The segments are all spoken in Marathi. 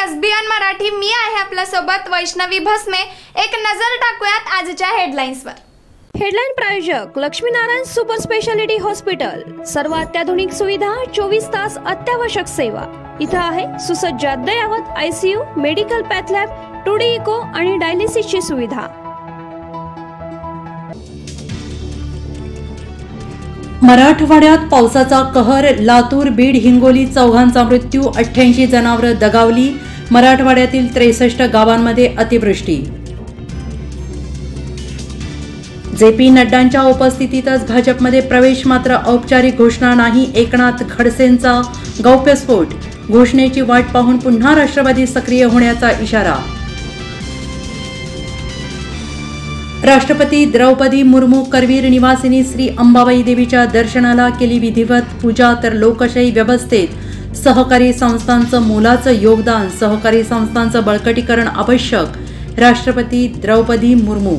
SBN मराठी मी आहे आपल्या सोबत वैष्णवी भस्मे। एक नजर टाकूयात आजच्या हेडलाईन्सवर। हेडलाईन प्रायोजक लक्ष्मीनारायण सुपर स्पेशालिटी हॉस्पिटल। सर्व अत्याधुनिक सुविधा, 24 तास अत्यावश्यक सेवा। इथं आहे सुसज्ज अद्ययावत ICU, medical path lab, 2D echo आणि डायलिसिसची सुविधा। मराठवाड्यात पावसाचा कहर। लातूर, बीड, हिंगोली चौघांचा मृत्यू, 88 जनावरं दगावली। मराठवाड्यातील 63 गावांमध्ये अतिवृष्टी। JP नड्डांच्या उपस्थितीतच भाजपमध्ये प्रवेश, मात्र औपचारिक घोषणा नाही। एकनाथ खडसेंचा गौप्यस्फोट, घोषणेची वाट पाहून पुन्हा राष्ट्रवादी सक्रिय होण्याचा इशारा। राष्ट्रपती द्रौपदी मुर्मू करवीर निवासिनी श्री अंबाबाई देवीच्या दर्शनाला केली विधिवत पूजा। तर लोकशाही व्यवस्थेत सहकारी संस्थांचं मोलाचं योगदान, सहकारी संस्थांचं बळकटीकरण आवश्यक, राष्ट्रपती द्रौपदी मुर्मू।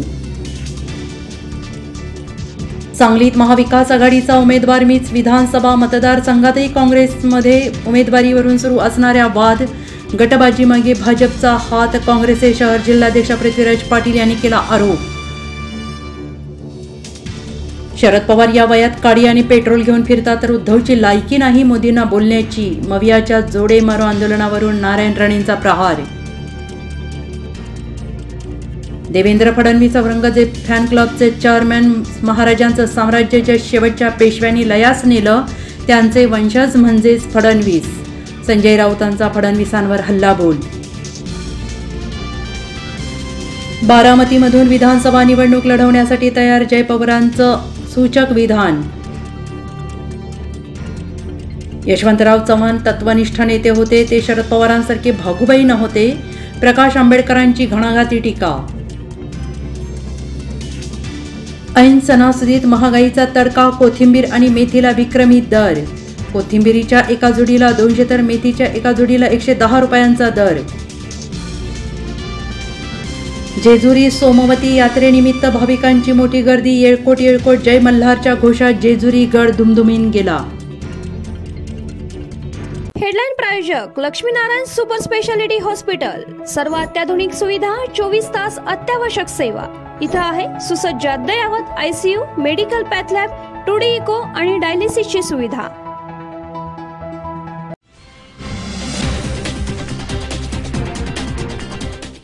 सांगलीत महाविकास आघाडीचा उमेदवार मीच, विधानसभा मतदारसंघातही काँग्रेसमध्ये उमेदवारीवरून सुरू असणाऱ्या वाद, गटबाजीमागे भाजपचा हात, काँग्रेसचे शहर जिल्हाध्यक्ष पृथ्वीराज पाटील यांनी केला आरोप। शरद पवार या वयात काडी आणि पेट्रोल घेऊन फिरतात तर उद्धवची लायकी नाही मोदींना बोलण्याची। मवियाच्या जोडे मारो आंदोलनावरून नारायण राणेंचा प्रहार। देवेंद्र फडणवीस औरंगजेब फॅन क्लबचे चेअरमॅन, महाराजांचं साम्राज्याच्या शेवटच्या पेशव्यांनी लयास नेलं, त्यांचे वंशज म्हणजेच फडणवीस। संजय राऊतांचा फडणवीसांवर हल्लाबोल। बारामतीमधून विधानसभा निवडणूक लढवण्यासाठी तयार, जय पवारांचं सूचक विधान। यशवंतराव चव्हाण तत्वनिष्ठ नेते होते, ते शरद पवारांसारखे भागुबाई नव्हते, प्रकाश आंबेडकरांची घणाघाती टीका। ऐन सणासुदीत महागाईचा तडका, कोथिंबीर आणि मेथीला विक्रमी दर। कोथिंबीरीच्या एका जुडीला 200 तर मेथीच्या एका जुडीला 110 रुपयांचा दर। जेजुरी सोमवती यात्रेनिमित्त भाविकांची मोठी गर्दी, येळकोट येळकोट जय मल्हारच्या घोषात जेजुरी गड दुमदुमीन गेला। हेडलाईन प्रायोजक लक्ष्मीनारायण सुपर स्पेशालिटी हॉस्पिटल। सर्व अत्याधुनिक सुविधा, 24 तास अत्यावश्यक सेवा। इथं आहे सुसज्ज अद्ययावत ICU, medical path lab, 2D echo आणि डायलिसिसची सुविधा।